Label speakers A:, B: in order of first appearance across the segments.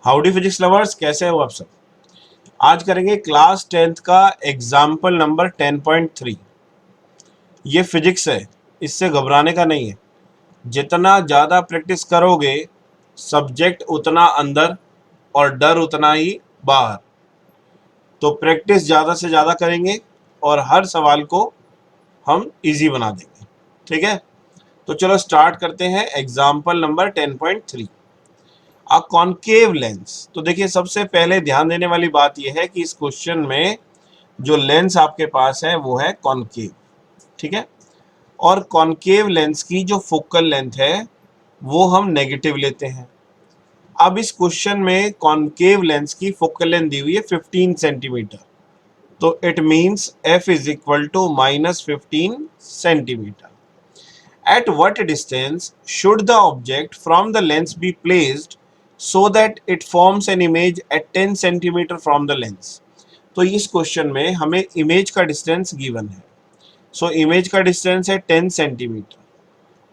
A: Howdy physics lovers, कैसे हो आप सब। आज करेंगे क्लास 10th का एग्जाम्पल नंबर 10.3। ये फिजिक्स है, इससे घबराने का नहीं है। जितना ज़्यादा प्रैक्टिस करोगे सब्जेक्ट उतना अंदर और डर उतना ही बाहर। तो प्रैक्टिस ज़्यादा से ज़्यादा करेंगे और हर सवाल को हम इजी बना देंगे। ठीक है, तो चलो स्टार्ट करते हैं example number 10.3। A concave lens. तो देखिए, सबसे पहले ध्यान देने वाली बात यह है कि इस क्वेश्चन में जो लेंस आपके पास है वो है कॉन्केव। ठीक है, और कॉन्केव लेंस की जो फोकल लेंथ है वो हम नेगेटिव लेते हैं। अब इस क्वेश्चन में कॉन्केव लेंस की फोकल लेंथ दी हुई है 15 सेंटीमीटर। तो it means f is equal to -15 centimetre. At what distance should the object from the lens be placed so that it forms an image at 10 centimeter from the lens? तो इस question में हमें image का distance given है। So image का distance है 10 centimetre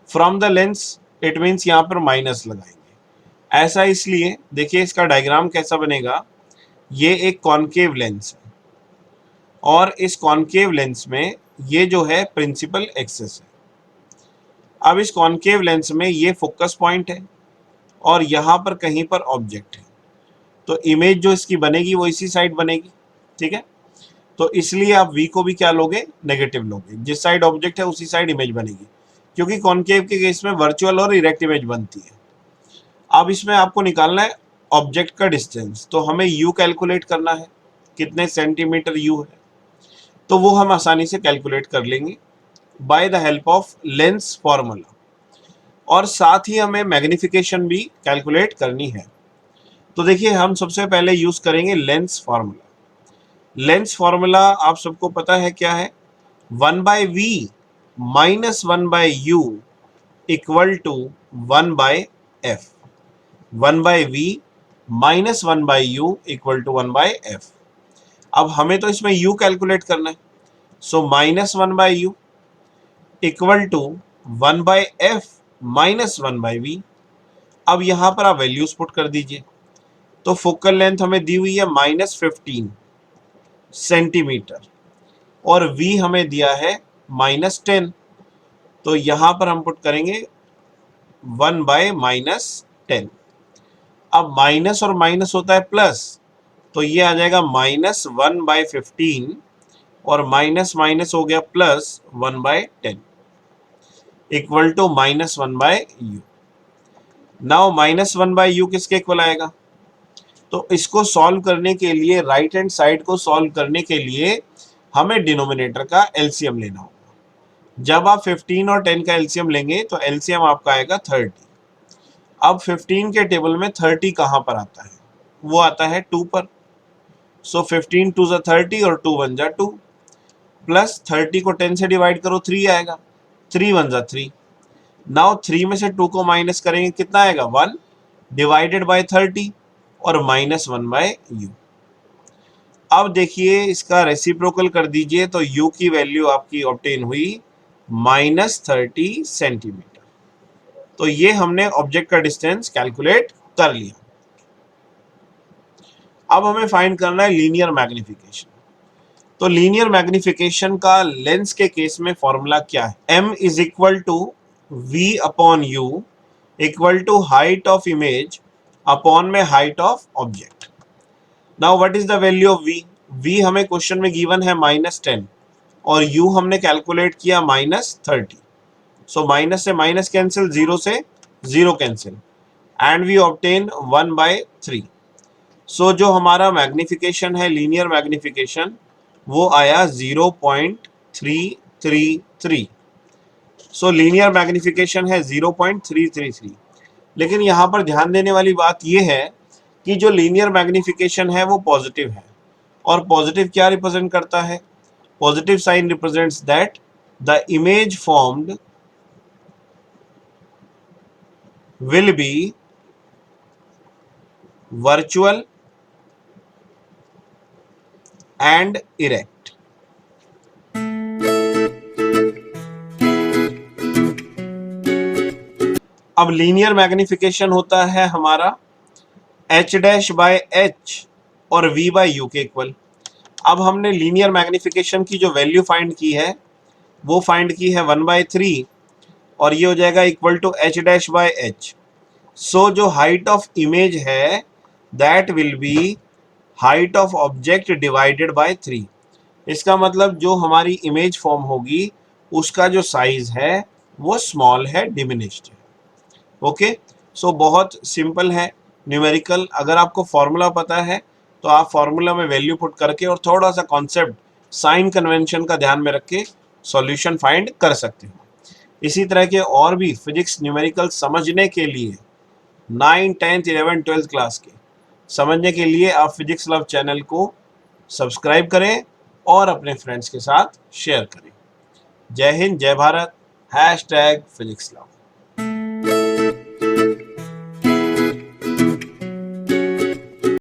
A: from the lens. It means यहाँ पर माइनस लगाएंगे। ऐसा इसलिए, देखिए इसका डायग्राम कैसा बनेगा। ये एक कॉन्केव लेंस है और इस कॉन्केव लेंस में ये जो है प्रिंसिपल एक्सिस है। अब इस कॉन्केव लेंस में ये फोकस पॉइंट है और यहाँ पर कहीं पर ऑब्जेक्ट है। तो इमेज जो इसकी बनेगी वो इसी साइड बनेगी। ठीक है, तो इसलिए आप v को भी क्या लोगे, नेगेटिव लोगे। जिस साइड ऑब्जेक्ट है उसी साइड इमेज बनेगी, क्योंकि कॉन्केव के केस में वर्चुअल और इरेक्ट इमेज बनती है। अब इसमें आपको निकालना है ऑब्जेक्ट का डिस्टेंस। तो हमें u कैलकुलेट करना है, कितने सेंटीमीटर u है। तो वो हम आसानी से कैलकुलेट कर लेंगे by the help of lens formula. और साथ ही हमें मैग्निफिकेशन भी कैलकुलेट करनी है। तो देखिए, हम सबसे पहले यूज करेंगे लेंस फार्मूला। लेंस फार्मूला आप सबको पता है क्या है, 1/v minus 1/u equal to 1/f। 1/v minus 1/u equal to 1/f। अब हमें तो इसमें u कैलकुलेट करना है। So -1/u equal to 1/f minus 1/v। अब यहाँ पर आप वैल्यूज पुट कर दीजिए। तो फोकल लेंथ हमें दी हुई है -15 सेंटीमीटर और v हमें दिया है -10। तो यहाँ पर हम पुट करेंगे 1/-10। अब माइनस और माइनस होता है प्लस, तो ये आ जाएगा -1/15 और माइनस माइनस हो गया plus 1/10 equal to -1/u। Now -1/u किसके इक्वल आएगा। तो इसको सॉल्व करने के लिए, राइट हैंड साइड को सॉल्व करने के लिए हमें डिनोमिनेटर का एलसीएम लेना होगा। जब आप 15 और 10 का एलसीएम लेंगे तो एलसीएम आपका आएगा 30। अब 15 के टेबल में 30 कहाँ पर आता है, वो आता है 2 पर। सो 15 2 ज़ा 30 और 2 1 ज़ा 2, प्लस 30 को 10 से डिवाइड करो 3 आएगा, 3 1 ज़ा 3। नाउ 3 में से 2 को माइनस करेंगे, कितना आएगा 1 डिवाइडेड बाय 30 और -1/u। अब देखिए इसका रेसिप्रोकल कर दीजिए तो u की वैल्यू आपकी ऑब्टेन हुई -30 सेंटीमीटर। तो ये हमने ऑब्जेक्ट का डिस्टेंस कैलकुलेट कर लिया। अब हमें फाइंड करना है लीनियर मैग्निफिकेशन। तो लीनियर मैग्निफिकेशन का लेंस के केस में फॉर्मूला क्या है, m is equal to v upon u equal to height of image upon में height of object. Now what is the value of v। v हमें question में given है -10 और u हमने कैलकुलेट किया -30। सो माइनस से माइनस कैंसिल, 0 से 0 cancel, and we obtain 1/3। So जो हमारा मैग्निफिकेशन है, लीनियर मैग्निफिकेशन, वो आया 0.333। सो लीनियर मैग्निफिकेशन है 0.333। लेकिन यहाँ पर ध्यान देने वाली बात यह है कि जो लीनियर मैग्निफिकेशन है वो पॉजिटिव है। और पॉजिटिव क्या रिप्रेजेंट करता है, positive sign represents that the image formed will be virtual and erect। अब लीनियर मैग्निफिकेशन होता है हमारा एच डैश बाय एच और वी बाय यू के इक्वल। अब हमने लीनियर मैग्निफिकेशन की जो वैल्यू फाइंड की है वो फाइंड की है 1/3 और ये हो जाएगा equal to H dash by H. So जो हाइट ऑफ इमेज है that will be height of object divided by 3। इसका मतलब जो हमारी इमेज फॉर्म होगी उसका जो साइज है वो स्मॉल है, डिमिनिश्ड है। ओके, सो बहुत सिंपल है न्यूमेरिकल। अगर आपको फॉर्मूला पता है तो आप फॉर्मूला में वैल्यू पुट करके और थोड़ा सा कॉन्सेप्ट साइन कन्वेंशन का ध्यान में रख के सॉल्यूशन फाइंड कर सकते हो। इसी तरह के और भी फिजिक्स न्यूमेरिकल समझने के लिए 9, 10th, 11th, 12th क्लास के समझने के लिए आप फिजिक्स लव चैनल को सब्सक्राइब करें और अपने फ्रेंड्स के साथ शेयर करें। जय हिंद, जय भारत, #फिजिक्स लव।